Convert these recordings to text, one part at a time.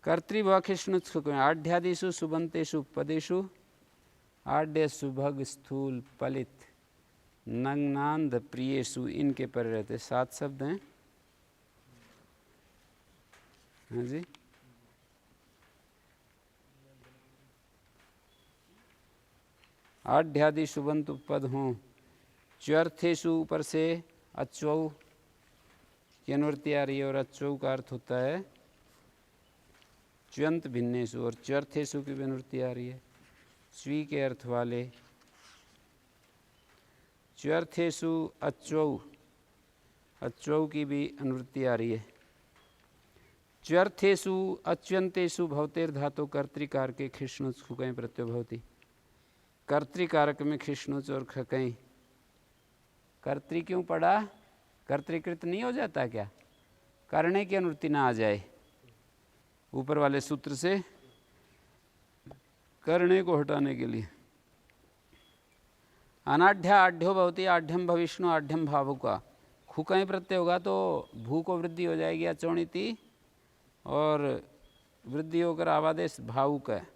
कर्तृभक्षिष्णुत्सुक आढ़्यादिषु सुबंतेषु पदेषु आढ़्य सुभग स्थूल पलित नग्नांध प्रियेषु, इनके पर रहते 7 शब्द हैं। हाँ जी, आढ़्यादि सुबंत पद हों। च्वर्थेषु ऊपर से अच्वौ की अनुवृत्ति आ रही है और अच्वौ का अर्थ होता है च्वंत भिन्नेषु, और च्वर्थेषु की भी अनुवृत्ति आ रही है स्वी के अर्थ वाले। च्वर्थेषु अच्वौ, अच्वौ की भी अनुवृत्ति आ रही है। च्वर्थेषु अच्यंतेषु भवतेर धातु कर्तृकार के खिष्णुच खुकई प्रत्यय भवति। कर्तृकारक में खिष्णुच और खकई। कर्तृ क्यों पड़ा? कर्तृकृत नहीं हो जाता क्या? करने की अनुवृत्ति ना आ जाए ऊपर वाले सूत्र से, करने को हटाने के लिए। अनाढ़्या आढ़्यो भवति आढ़्यम भविष्णु आढ़्यम भावुका। खुकई प्रत्यय होगा तो भू को वृद्धि हो जाएगी अचोणिति, और वृद्धि होकर आवादेश भावुक है,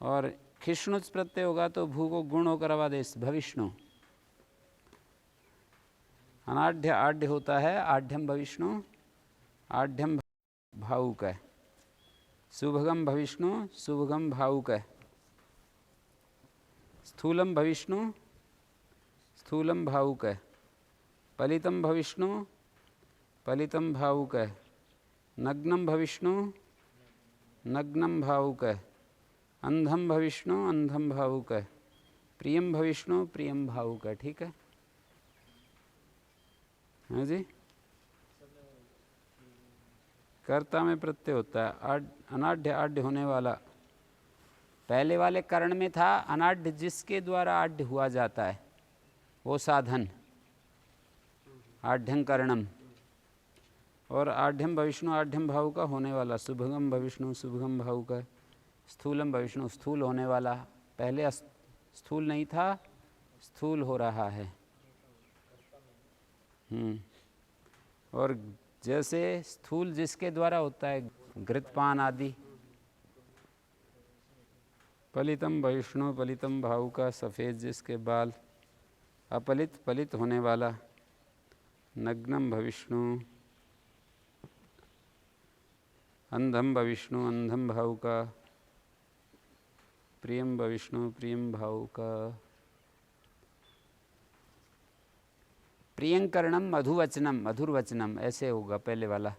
और खिष्णुच प्रत्यय होगा तो भू को गुण होकर आवादेश भविष्णु। अनाढ़्य आढ़्य होता है आढ़्यम भविष्णु आढ़्यम भावुक है। सुभगम भविष्णु सुभगम भावुक है। स्थूलम भविष्णु स्थूलम भावुक है। पलितम भविष्णु पलितम भावुक है। नग्नम भविष्णु नग्नम भावुक है। अंधम भविष्णु अंधम भावुक है। प्रियम भविष्णु प्रियम भावुक है। ठीक है, हाँ जी। कर्ता में प्रत्यय होता है अनाढ़ आढ़ होने वाला। पहले वाले कर्ण में था अनाढ़ जिसके द्वारा आढ़ हुआ जाता है वो साधन आढ़्यं कर्णम, और आढ़्यम भविष्णु आढ़्यम भाव का होने वाला शुभगम भविष्णु शुभगम भाव का। स्थूलम भविष्णु स्थूल होने वाला, पहले स्थूल नहीं था स्थूल हो रहा है। और जैसे स्थूल जिसके द्वारा होता है घृतपान आदि। पलितम वैष्णु पलितम भाव का सफ़ेद जिसके बाल। अपलित पलित होने वाला। नग्नम भविष्णु अंधम भविष्णु अंधम भाव का। प्रियम भविष्णु प्रियम भाव का। प्रियंकरणम मधुवचनम मधुर वचनम, ऐसे होगा पहले वाला।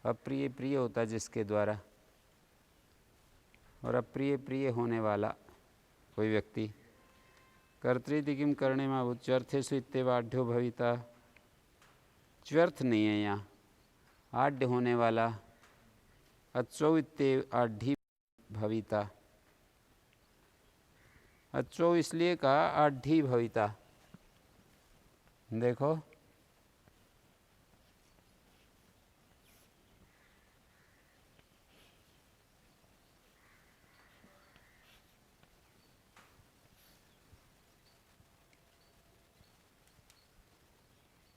अप्रिय प्रिय होता जिसके द्वारा, और अप्रिय प्रिय होने वाला कोई व्यक्ति। कर्तृति किम करणे में च्वर्थेषु इत्येवाढ़्यो भविता। च्वर्थ नहीं है यहाँ, आढ़ होने वाला। अच्वौ इत्ते आढ़ी भविता। अच्वौ इसलिए कहा आढ़ी भविता। देखो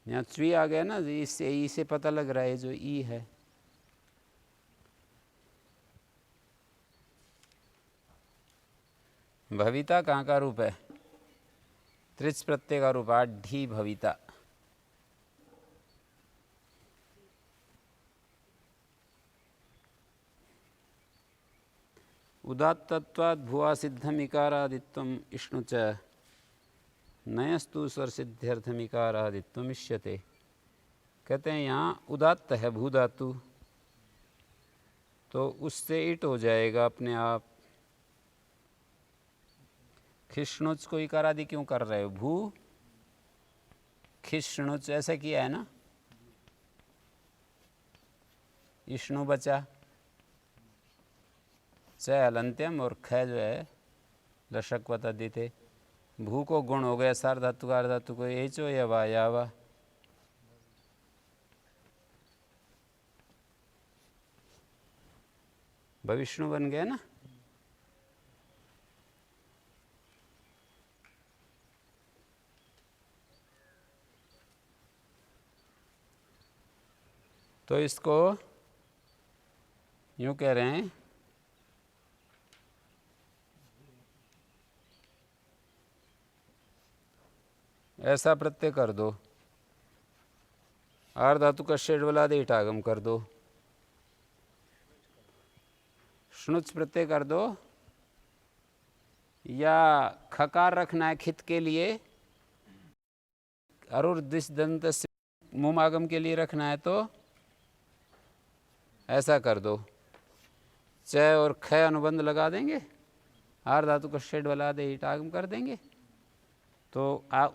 यहाँ च्वी आ गया ना, इससे ई से पता लग रहा है जो ई है। भविता कहाँ का रूप है? त्रिच प्रत्यय का रूप आढ़ी भविता। उदात्तत्वात् भुवा सिद्धम इकारादित्वम इष्णु च नयस्तु स्वर सिद्ध्यर्थम इकारादित्वम इष्यते। कहते हैं यहाँ उदात्त है भू धातु, तो उससे इट हो जाएगा अपने आप। खिष्णुच को इकारादि क्यों कर रहे हो? भू खिष्णुच ऐसा किया है ना, इष्णु बचा, च अलंत्यम और ख जो है लशकवत अदिते। भू को गुण हो गया, सार धातु का धातु को एचो या वा या वा। भविष्णु बन गया ना। तो इसको यूं कह रहे हैं, ऐसा प्रत्यय कर दो, आर धातु का शेड वाला दे इटागम कर दो, श्नुच प्रत्यय कर दो, या खकार रखना है खित के लिए, अरुर दिश दंत से मुमागम के लिए रखना है तो ऐसा कर दो, च और ख अनुबंध लगा देंगे, आर धातु का शेड वाला दे इटागम कर देंगे, तो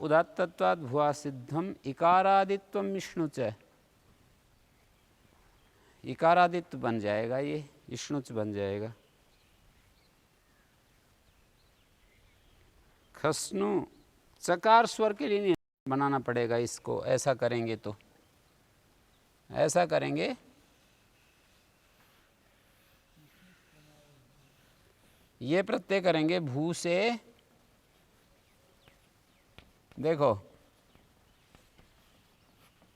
उदात्तत्वात् भुआ सिद्धम इकारादित्वम विष्णुच, इकारादित्व बन जाएगा, ये विष्णुच बन जाएगा। खस्नु चकार स्वर के लिए नहीं बनाना पड़ेगा इसको, ऐसा करेंगे तो ऐसा करेंगे, ये प्रत्यय करेंगे भू से। देखो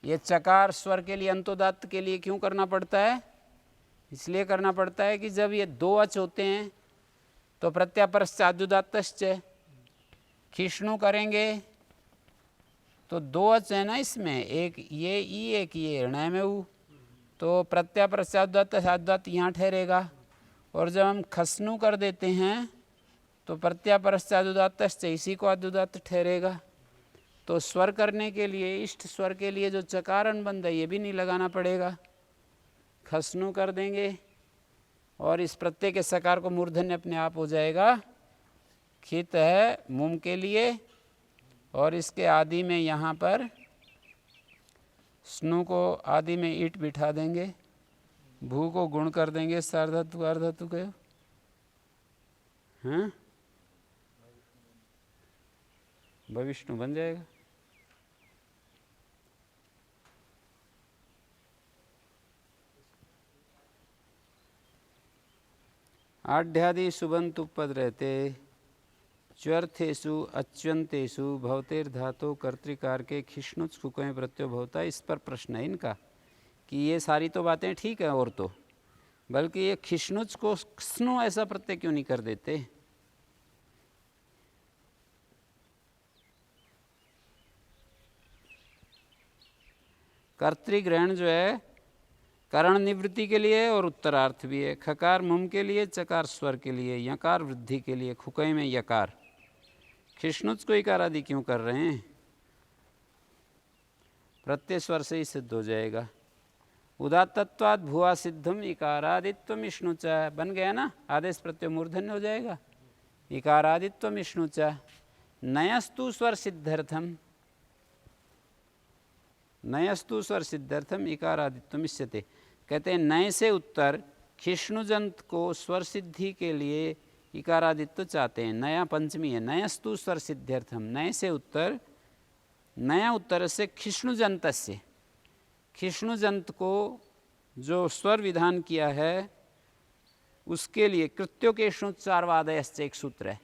ये चकार स्वर के लिए अंतोदात्त के लिए क्यों करना पड़ता है? इसलिए करना पड़ता है कि जब ये दो अच होते हैं तो प्रत्यापरश्चाद्युदात्तश्च, खिष्णु करेंगे तो दो अच है ना इसमें, एक ये ई एक ये ऋणय में ऊ, तो प्रत्यापरश्चाद्युदात्त यहाँ ठहरेगा, और जब हम खस्नु कर देते हैं तो प्रत्यापरश्चाद्युदात्तश्च इसी को अद्युदात्त ठहरेगा। तो स्वर करने के लिए, इष्ट स्वर के लिए जो चकार अनुबंध है ये भी नहीं लगाना पड़ेगा, खस्नु कर देंगे और इस प्रत्यय के सकार को मूर्धन्य अपने आप हो जाएगा। खित है मुम के लिए, और इसके आदि में यहाँ पर स्नु को आदि में ईट बिठा देंगे, भू को गुण कर देंगे सार्धातु अर्धातु के, हाँ भविष्णु बन जाएगा। आढ़्यादि सुबंतु पद रहते, च्वर्थेषु अच्यंतेषु भवतेर धातु कर्तृकार के खिष्णुच कुकय प्रत्यय भवता। इस पर प्रश्न है इनका कि ये सारी तो बातें ठीक है, और तो बल्कि ये खिष्णुच को स्नु ऐसा प्रत्यय क्यों नहीं कर देते? कर्तृग्रहण जो है करण निवृत्ति के लिए और उत्तरार्थ भी है, खकार मुम के लिए, चकार स्वर के लिए, यकार वृद्धि के लिए, खुकई में यकार। खिष्णुच को इकार आदि क्यों कर रहे हैं? प्रत्यय स्वर से ही सिद्ध हो जाएगा। उदात्तत्वात् भुआ सिद्धम इकारादित्व विष्णुच बन गया ना, आदेश प्रत्यय मूर्धन्य हो जाएगा, इकारादित्व विष्णुच। नयस्तु स्वर सिद्ध्यर्थम, नयस्तु स्वर सिद्ध्यर्थम इकारादित्व इष्यते। कहते हैं नय से उत्तर खिष्णुजंत को स्वर सिद्धि के लिए इकारादित्व चाहते हैं। नया पंचमी है, नयस्तु स्वर सिद्ध्यर्थम, नय से उत्तर, नया उत्तर से खिष्णुजंत से, खिष्णुजंत को जो स्वर विधान किया है उसके लिए कृत्यो के इष्णुचारवादयश्च एक सूत्र है,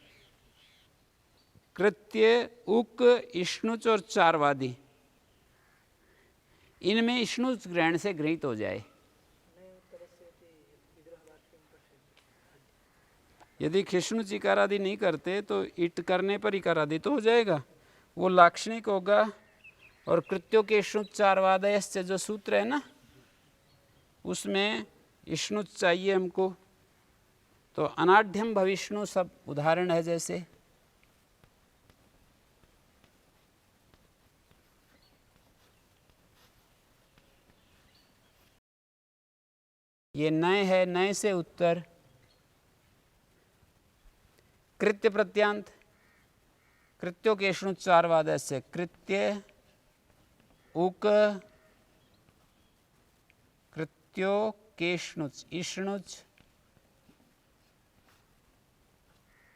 कृत्य उक इष्णुच और चारवादी, इनमें इष्णुच ग्रहण से गृहीत हो जाए। यदि खिष्णुच इकारादि नहीं करते तो इट करने पर इकारादि तो हो जाएगा, वो लाक्षणिक होगा। और कृत्यों के इष्णुचारवादयश्च जो सूत्र है ना उसमें इष्णुच चाहिए हमको, तो अनाढ़्यम भविष्णु सब उदाहरण है। जैसे ये नय है, नय से उत्तर कृत्य प्रत्यांत, कृत्यों के इष्णुचारवाद से कृत्य उक, कृत्यों के इष्णुच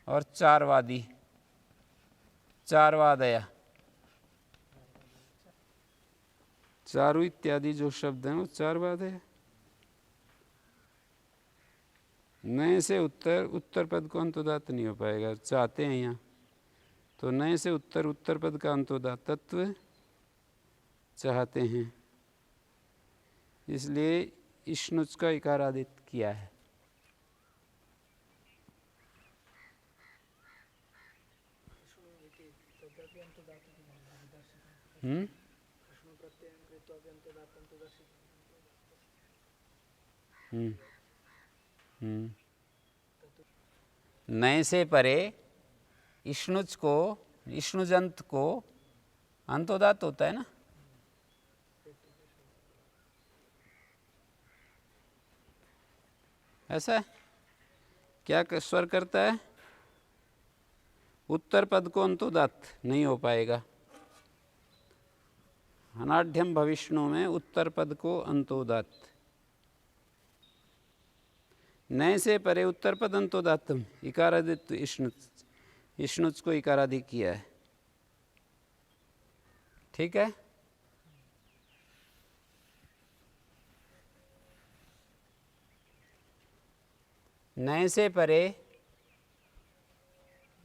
और चारवादी, चारवादया, चारु इत्यादि जो शब्द हैं वो चारवादया। नए से उत्तर, उत्तर पद को अंतोदात्त नहीं हो पाएगा, चाहते हैं यहाँ तो नए से उत्तर, उत्तर पद का अंतोदात्तत्व चाहते हैं, इसलिए इष्णुच का इकारादित किया है। नए से परे इष्णुच को, इष्णुजंत को अंतोदात्त होता है ना। ऐसा है क्या स्वर करता है? उत्तर पद को अंतोदात्त नहीं हो पाएगा। अनाढ्यम भविष्णु में उत्तर पद को अंतोदात्त, नए से परे उत्तर पद अंतोदात्तम, इकारादित इष्णुच, इष्णुच को इकारादि किया है। ठीक है। नए से परे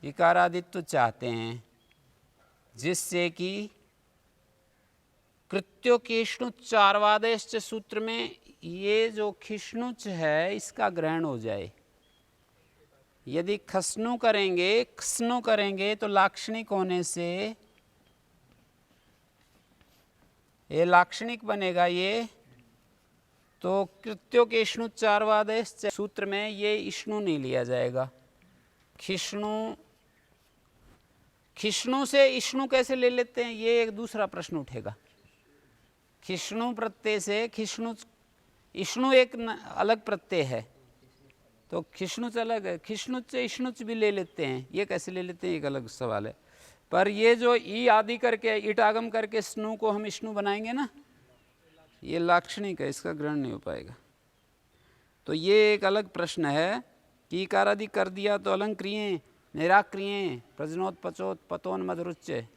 इकारादित्व चाहते हैं जिससे कि कृत्योकेष्णुच्चारवादेश्च सूत्र में ये जो खिष्णुच है इसका ग्रहण हो जाए। यदि खस्नु करेंगे, खस्नु करेंगे तो लाक्षणिक होने से ये लाक्षणिक बनेगा ये, तो कृत्योकेष्णुच्चारवादेश्च सूत्र में ये इष्णु नहीं लिया जाएगा। खिष्णु, खिष्णु से इष्णु कैसे ले लेते हैं, ये एक दूसरा प्रश्न उठेगा। खिष्णु प्रत्यय से खिष्णु, इष्णु एक अलग प्रत्यय है तो खिष्णुच अलग है, खिष्णुच से इष्णुच भी ले लेते हैं, ये कैसे ले लेते हैं एक अलग सवाल है। पर ये जो ई आदि करके ईटागम करके स्नु को हम इष्णु बनाएंगे ना, ये लाक्षणिक है, इसका ग्रहण नहीं हो पाएगा। तो ये एक अलग प्रश्न है कि इकारादि कर दिया तो अलंक्रिय निराक्रिय प्रजनोत पचोत पतोन मधुरुच्य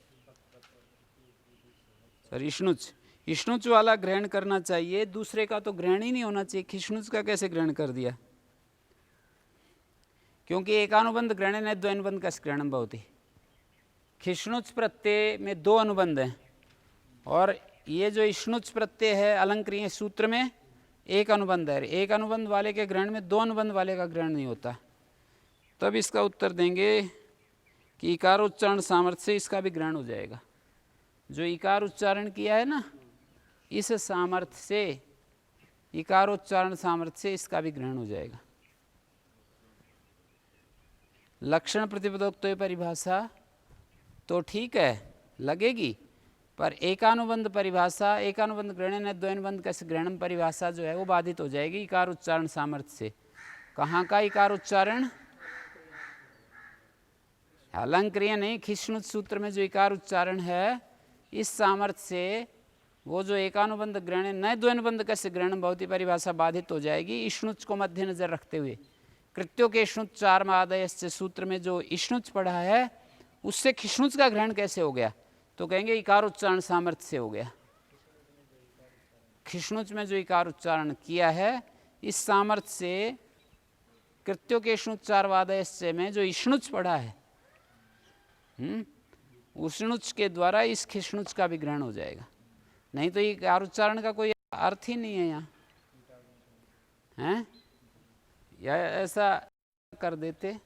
सर इष्णुच, इष्णुच वाला ग्रहण करना चाहिए, दूसरे का तो ग्रहण ही नहीं होना चाहिए। खिष्णुच का कैसे ग्रहण कर दिया? क्योंकि एकानुबंध ग्रहण है, द्वैनुबंध का ग्रहण बहुत ही। खिष्णुच प्रत्यय में दो अनुबंध हैं और ये जो इष्णुच प्रत्यय है अलंक्रिय सूत्र में एक अनुबंध है। एक अनुबंध वाले के ग्रहण में दो अनुबंध वाले का ग्रहण नहीं होता। तब इसका उत्तर देंगे कि इकारोच्चारण सामर्थ्य से इसका भी ग्रहण हो जाएगा। जो इकार उच्चारण किया है ना, इस सामर्थ्य से, इकारोच्चारण सामर्थ्य से इसका भी ग्रहण हो जाएगा। लक्षण प्रतिपदोक्तोय परिभाषा तो ठीक है लगेगी, पर एकानुबंध परिभाषा, एकानुबंध ग्रहण है द्वैनुबंध का ग्रहणम परिभाषा जो है वो बाधित हो जाएगी इकार उच्चारण सामर्थ्य से। कहाँ का इकार उच्चारण? अलंक्रिय नहीं, खिष्णुच सूत्र में जो इकार उच्चारण है इस सामर्थ्य से वो जो एकानुबंध ग्रहण है न द्वैनुबंध का ग्रहण बहुत ही परिभाषा बाधित हो जाएगी। इष्णुच को मध्य नजर रखते हुए कृत्यो के इष्णुच्चार आदयस्य सूत्र में जो इष्णुच पढ़ा है उससे खिष्णुच का ग्रहण कैसे हो गया? तो कहेंगे इकार उच्चारण सामर्थ्य से हो गया। खिष्णुच में जो इकार उच्चारण किया है इस सामर्थ्य से कृत्यो के इष्णुच्चारवादस्य में जो इष्णुच पढ़ा है उष्णुच के द्वारा इस खिष्णुच का भी ग्रहण हो जाएगा। नहीं तो इकार उच्चारण का कोई अर्थ ही नहीं है यहाँ है, या ऐसा कर देते।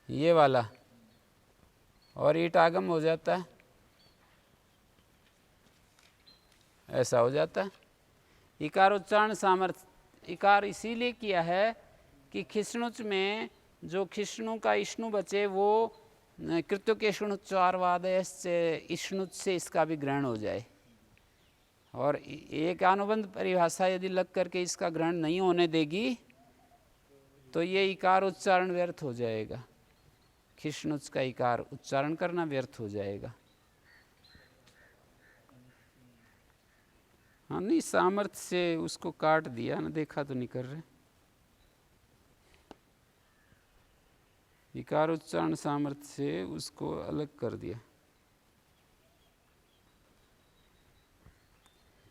ये वाला और ईटागम हो जाता है, ऐसा हो जाता है। इकारोच्चारण सामर्थ्य, इकार इसीलिए किया है कि खिष्णुच में जो खिष्णु का इष्णु बचे वो कृत्यो के इष्णुच्चारवादय से इष्णुच से इसका भी ग्रहण हो जाए। और एक अनुबंध परिभाषा यदि लग करके इसका ग्रहण नहीं होने देगी तो ये इकार उच्चारण व्यर्थ हो जाएगा, खिष्णुच का इकार उच्चारण करना व्यर्थ हो जाएगा। हाँ नहीं, सामर्थ्य से उसको काट दिया ना, देखा तो नहीं कर रहे। इकार उच्चारण सामर्थ्य से उसको अलग कर दिया।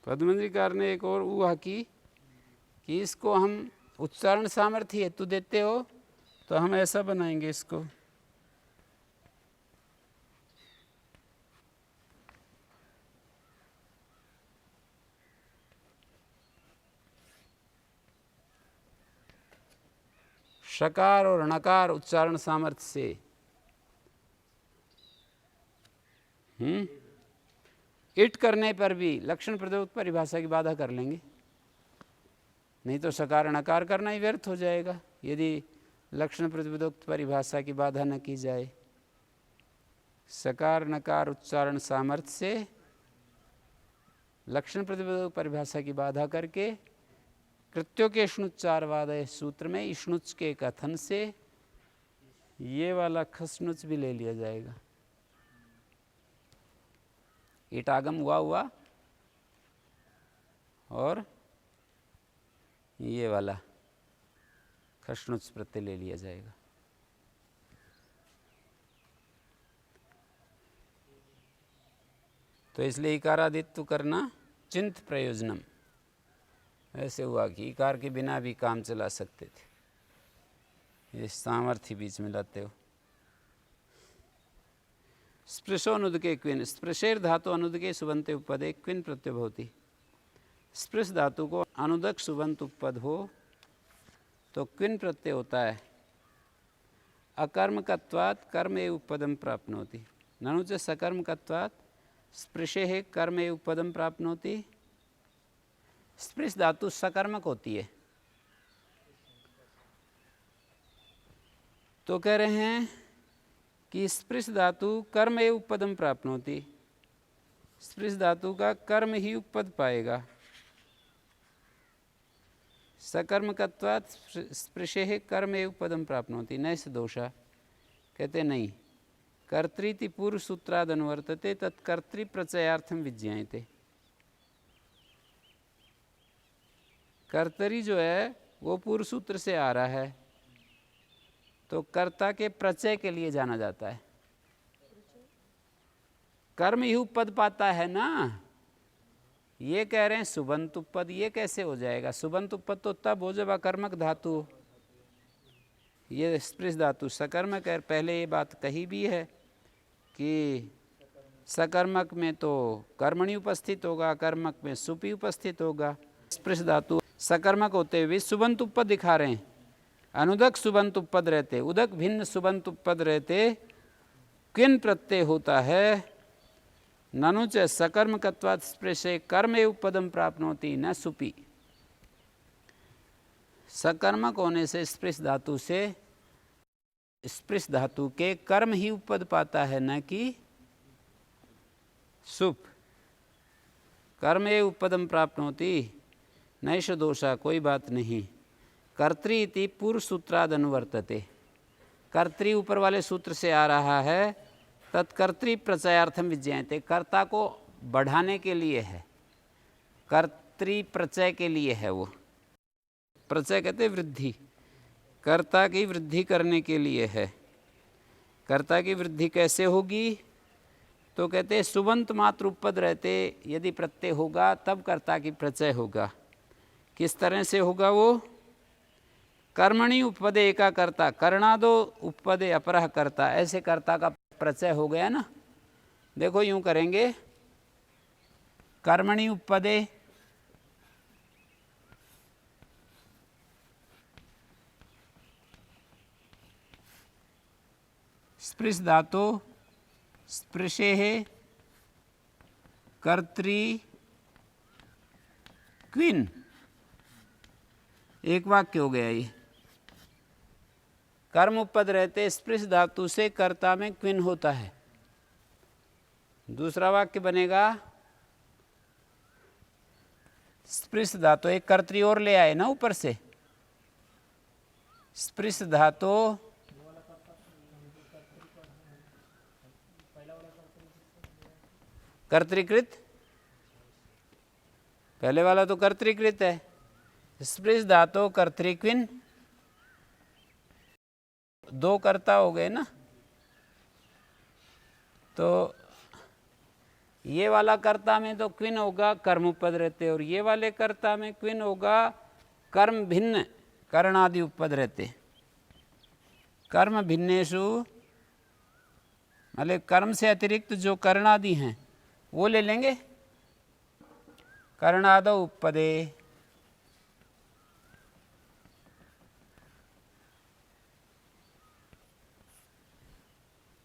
पद्मंजरीकार ने एक और ऊहा की कि इसको हम उच्चारण सामर्थ्य हेतु देते हो तो हम ऐसा बनाएंगे इसको, शकार और णकार उच्चारण सामर्थ्य से इट करने पर भी लक्षण प्रदोक्त परिभाषा की बाधा कर लेंगे, नहीं तो सकार नकार करना ही व्यर्थ हो जाएगा यदि लक्षण प्रतिपदोक्त परिभाषा की बाधा न की जाए। सकार नकार उच्चारण सामर्थ्य से लक्षण प्रतिपदोक्त परिभाषा की बाधा करके कृत्यों के इष्णुच्चारवादय सूत्र में इष्णुच के कथन से ये वाला खसनुच भी ले लिया जाएगा। ईटागम हुआ और ये वाला खसनुच प्रत्यय ले लिया जाएगा। तो इसलिए इकारादित्व करना चिंत प्रयोजनम, ऐसे हुआ कि इकार के बिना भी काम चला सकते थे, ये सामर्थ्य बीच में लाते हो। स्पृशो अनुदके क्विन, स्पृशेर धातु अनुदके सुबंते उपपदे क्विन प्रत्यय भवति। स्पृश धातु को अनुदक सुबंत उपपद हो तो क्विन प्रत्यय होता है। अकर्मकत्वात् कर्म एव उपपदम प्राप्नोति, ननु च सकर्मकत्वात् स्पृशेः कर्म एव उपपदम प्राप्नोति। स्पृश धातु सकर्मक होती है, तो कह रहे हैं कि स्पृश धातु कर्म एव उपपदम प्राप्नोति, स्पृश धातु का कर्म ही उपपद पाएगा। सकर्मकत्वात् स्पृशेः कर्म एव उपपदम प्राप्नोति नैष दोषा, कहते नहीं, कर्तृति पूर्व सूत्राद अनुवर्तते तत्कर्तृ प्रत्ययार्थम विज्ञायते। कर्तरी जो है वो पूर्व सूत्र से आ रहा है तो कर्ता के प्रत्यय के लिए जाना जाता है। कर्म ही उपपद पाता है ना, ये कह रहे हैं सुबंत उपपद, ये कैसे हो जाएगा? सुबंत उपपद तो तब हो जब अकर्मक धातु, ये स्पृश धातु सकर्मक है। पहले ये बात कही भी है कि सकर्मक में तो कर्मणि उपस्थित होगा, अकर्मक में सुपी उपस्थित होगा। स्पृश धातु सकर्मक होते हुए सुबंत उपपद दिखा रहे हैं। अनुदक सुबंत उपपद रहते, उदक भिन्न सुबंत उपपद रहते किन प्रत्यय होता है? ननु च सकर्मकत्वात् स्पृशे कर्म एव उपपदम प्राप्नोति न सुपी। सकर्मक होने से स्पृश धातु से स्पृश धातु के कर्म ही उपपद पाता है, न कि सुप। कर्म एव उपपदम प्राप्नोति नैष दोषा, कोई बात नहीं। कर्तृ इति पूर्व सूत्राद अनुवर्तते, कर्तृ ऊपर वाले सूत्र से आ रहा है। तत्कर्तृ प्रत्ययार्थम विज्ञायते, कर्ता को बढ़ाने के लिए है, कर्तृ प्रत्यय के लिए है। वो प्रत्यय कहते वृद्धि, कर्ता की वृद्धि करने के लिए है। कर्ता की वृद्धि कैसे होगी? तो कहते सुबंत मात्र उपपद रहते यदि प्रत्यय होगा तब कर्ता की प्रत्यय होगा। किस तरह से होगा वो? कर्मणि उपपदे एका कर्ता, कर्णादो उपपदे अपरः कर्ता, ऐसे कर्ता का प्रत्यय हो गया ना। देखो यूं करेंगे, कर्मणि उपपदे स्पृश धातु स्पृशेः कर्तृ क्विन, एक वाक्य हो गया ये। कर्म उपपद रहते स्पृश धातु से कर्ता में क्विन होता है। दूसरा वाक्य बनेगा स्पृश धातु, एक कर्तरी और ले आए ना ऊपर से, स्पृश धातु कर्तृकृत, पहले वाला तो कर्तृकृत है। स्पृश धातु कर्तृक्विन, दो कर्ता हो गए ना, तो ये वाला कर्ता में तो क्विन होगा कर्म उपपद रहते, और ये वाले कर्ता में क्विन होगा कर्म भिन्न करणादि उपपद रहते। कर्म भिन्नेषु मतलब कर्म से अतिरिक्त जो करणादि हैं वो ले लेंगे। करणादौ उपपदे,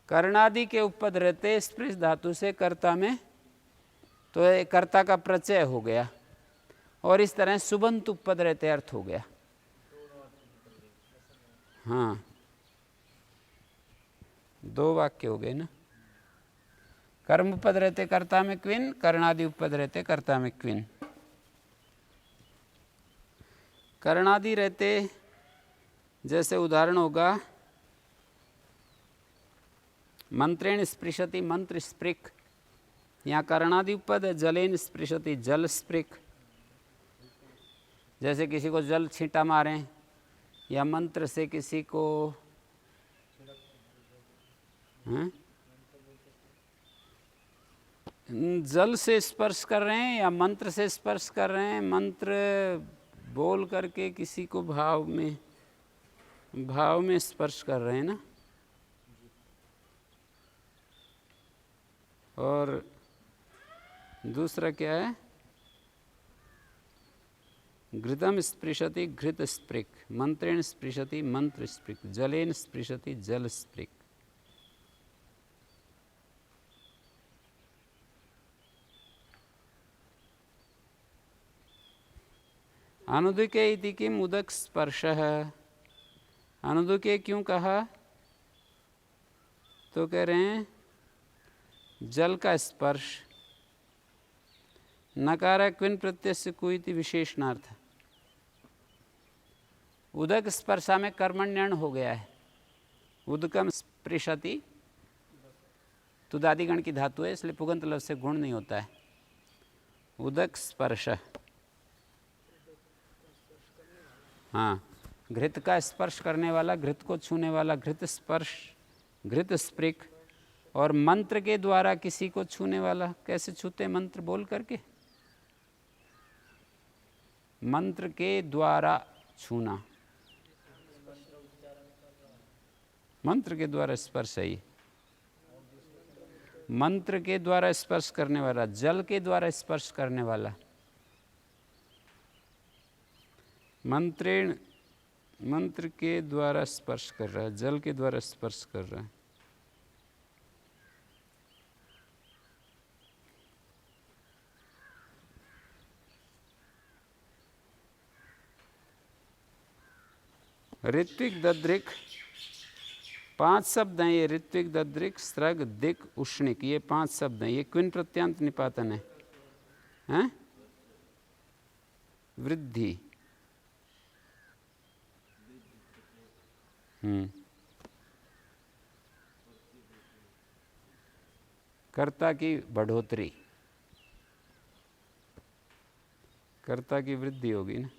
कर्णादि के उपपद रहते स्पृश धातु से कर्ता में, तो कर्ता का प्रत्यय हो गया, और इस तरह सुबंत उपपद रहते अर्थ हो गया। हाँ, दो वाक्य हो गए ना। कर्म उपपद रहते कर्ता में क्विन, कर्णादि उपपद रहते कर्ता में क्विन। कर्णादि रहते जैसे उदाहरण होगा मंत्रेण स्पृशति मंत्र स्पृक, यहाँ कर्णादि उपपद है। जलेन स्पृशति जल स्पृक, जैसे किसी को जल छींटा मारें, या मंत्र से किसी को जल से स्पर्श कर रहे हैं या मंत्र से स्पर्श कर रहे हैं, मंत्र बोल करके किसी को भाव में स्पर्श कर रहे हैं ना। और दूसरा क्या है, घृतम स्पृशति घृत स्पृक, मंत्रेण स्पृशति मंत्र स्पृक, जलेन स्पृशति जल स्पृक। अनुदुके इति किम उदक स्पर्शः, अनुदुके क्यों कहा, तो कह रहे हैं जल का स्पर्श। नकार क्विन प्रत्यय से कोई विशेषणार्थ, उदक स्पर्शा में कर्मण्यण हो गया है। उदकम स्पृशति तुदादिगण की धातु है, इसलिए पुगंत लफ्ज से गुण नहीं होता है। उदक स्पर्श, हाँ, घृत का स्पर्श करने वाला, घृत को छूने वाला, घृत स्पर्श, घृत स्पृक। और मंत्र के द्वारा किसी को छूने वाला, कैसे छूते मंत्र बोल करके, मंत्र के द्वारा छूना, मंत्र के द्वारा स्पर्श है। मंत्र के द्वारा स्पर्श करने वाला, जल के द्वारा स्पर्श करने वाला, मंत्र के द्वारा स्पर्श कर रहा है, जल के द्वारा स्पर्श कर रहा है। ऋत्विक दद्रिक, 5 शब्द हैं ये। ऋत्विक दद्रिक स्त्रग दिक उष्णिक, ये 5 शब्द हैं। ये क्विन प्रत्यांत निपातन है, हैं? वृद्धि, कर्ता की बढ़ोतरी, कर्ता की वृद्धि होगी ना।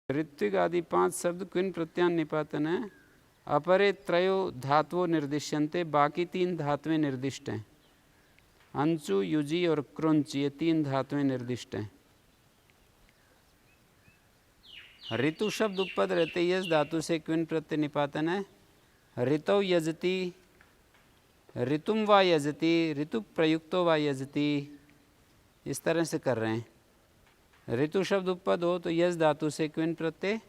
ऋत्विक आदि 5 शब्द क्विन प्रत्यान निपातन है। अपरे त्रयो धातुओं निर्दिश्यन्ते, बाकी 3 धातुएं निर्दिष्ट हैं। अंचु, युजी और क्रुंच, ये 3 धातुएं निर्दिष्ट हैं। ऋतु शब्द उपपद रहते यज धातु से क्विन प्रत्यय निपातन है। ऋतौ यजति, ऋतुम वा यजति, ऋतु प्रयुक्तो वा यजति, इस तरह से कर रहे हैं। ऋतु शब्द उपपद हो तो यज धातु से क्विन प्रत्यय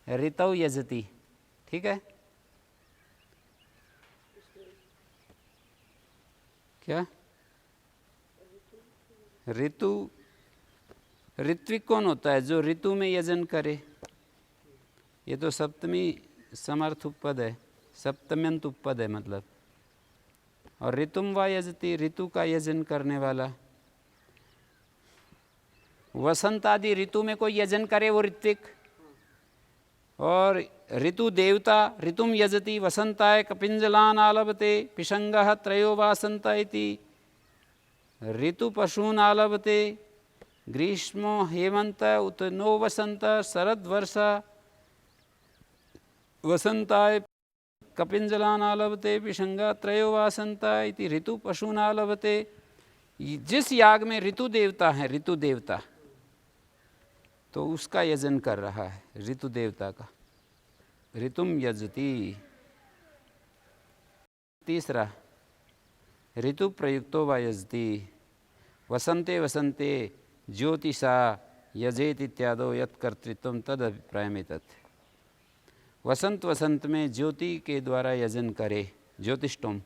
ऋतौ यजति, ठीक है। क्या ऋतु, ऋत्विक कौन होता है, जो ऋतु में यजन करे। ये तो सप्तमी समर्थ उपपद है, सप्तम्यंत उपपद है मतलब। और ऋतुम वा यजति, ऋतु का यजन करने वाला। वसंत आदि ऋतु में कोई यजन करे वो ऋत्विक। और ऋतु देवता ऋतुम यजति, वसंताय कपिंजलान आलभते, पिशंगः त्रयो वासंत इति। ऋतु पशून आलभते, ग्रीष्मो हेमंत उत नो वसंत, शरद वर्षा वसंताय कपिंजलाना लभते पिशंगा त्रयो वासंता इति ऋतु पशुना लभते। जिस याग में ऋतु देवता है, ऋतु देवता, तो उसका यजन कर रहा है, ऋतु देवता का। ऋतुम यजति। तीसरा ऋतु प्रयुक्तो वा यजति। वसंते वसंते ज्योतिषा यजेत इत्यादो यत् कर्तृत्वम तद अभिप्रायम एतत्। वसंत वसंत में ज्योति के द्वारा यजन करे, ज्योतिष्टोम।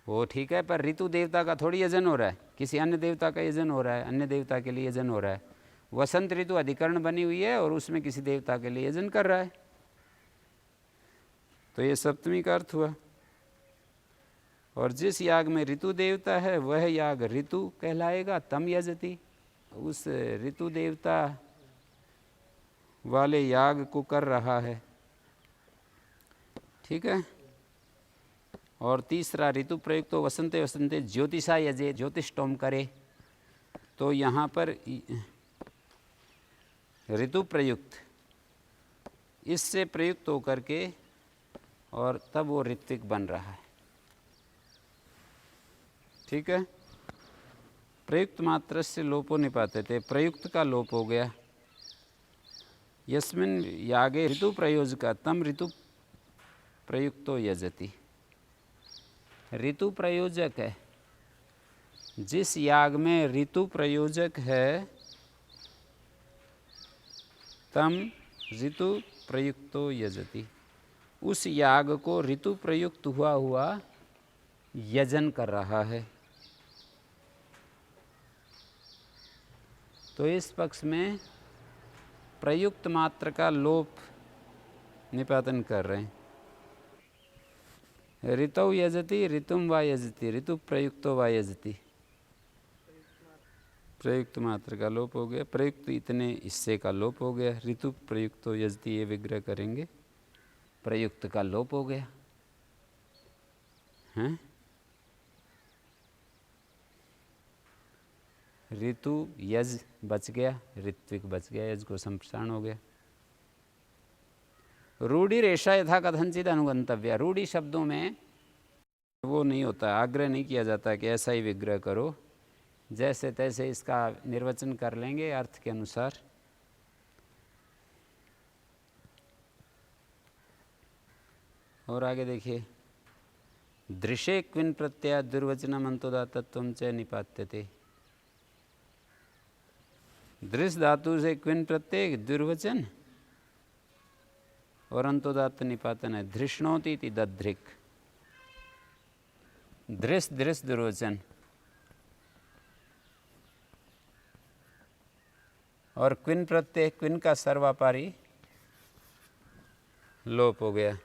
वो ठीक है, पर ऋतु देवता का थोड़ी यजन हो रहा है, किसी अन्य देवता का यजन हो रहा है, अन्य देवता के लिए यजन हो रहा है। वसंत ऋतु अधिकरण बनी हुई है और उसमें किसी देवता के लिए यजन कर रहा है, तो ये सप्तमी का अर्थ हुआ। और जिस याग में ऋतु देवता है वह याग ऋतु कहलाएगा, तम यजति। उस ऋतु देवता वाले याग को कर रहा है, ठीक है। और तीसरा ऋतु प्रयुक्त तो वसंते वसंते ज्योतिषा यजे, ज्योतिष्टोम करे। तो यहाँ पर ऋतु प्रयुक्त, इससे प्रयुक्त होकर के और तब वो ऋत्विक बन रहा है, ठीक है। प्रयुक्त मात्र से लोपो निपाते थे, प्रयुक्त का लोप हो गया। यस्मिन यागे ऋतु प्रयोजका तम ऋतु प्रयुक्तो यजति। ऋतु प्रयोजक है, जिस याग में ऋतु प्रयोजक है तम ऋतु प्रयुक्तो यजति। उस याग को ऋतु प्रयुक्त हुआ हुआ यजन कर रहा है। तो इस पक्ष में प्रयुक्त मात्र का लोप निपातन कर रहे हैं। ऋतौ यजति ऋतुम वा यजति, ऋतु प्रयुक्तो वा यजति। प्रयुक्त मात्र का लोप हो गया, प्रयुक्त इतने हिस्से का लोप हो गया। ऋतु प्रयुक्तो यजति ये विग्रह करेंगे, प्रयुक्त का लोप हो गया, हैं। ऋतु यज बच गया, ऋत्विक बच गया, यज को संप्रसारण हो गया। रूढ़ि रेशा यथा कथनचित अनुगंतव्य। रूढ़ि शब्दों में वो नहीं होता, आग्रह नहीं किया जाता कि ऐसा ही विग्रह करो, जैसे तैसे इसका निर्वचन कर लेंगे अर्थ के अनुसार। और आगे देखिए, दृशे क्विन प्रत्यय दुर्वचनम अंतोदातत्वम च निपात्यते। दृश धातु से क्विन प्रत्यय दुर्वचन और अंतोदात्त निपातन है। धृष्णोति इति दध्रिक। दृश दृश दुर्वचन और क्विन प्रत्यय, क्विन का सर्वापारी लोप हो गया।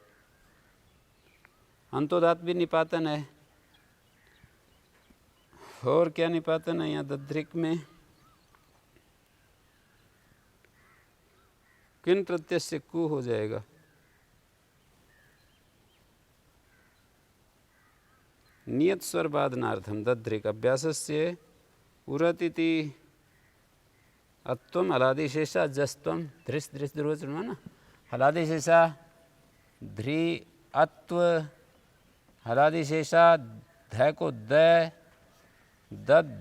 अंतोदात भी निपातन है। और क्या निपातन है यहाँ दध्रिक में? क्विन प्रत्यय से कु हो जाएगा। नियत स्वर बाधनार्थम दध्रिक अभ्यासस्य उरतिति अत्वम हलादिशेषा जस्तम। धृष धृष दुर्वचन हुआ ना, हलादिशेषा ध्री अत्व हलादिशेषा ध को द दद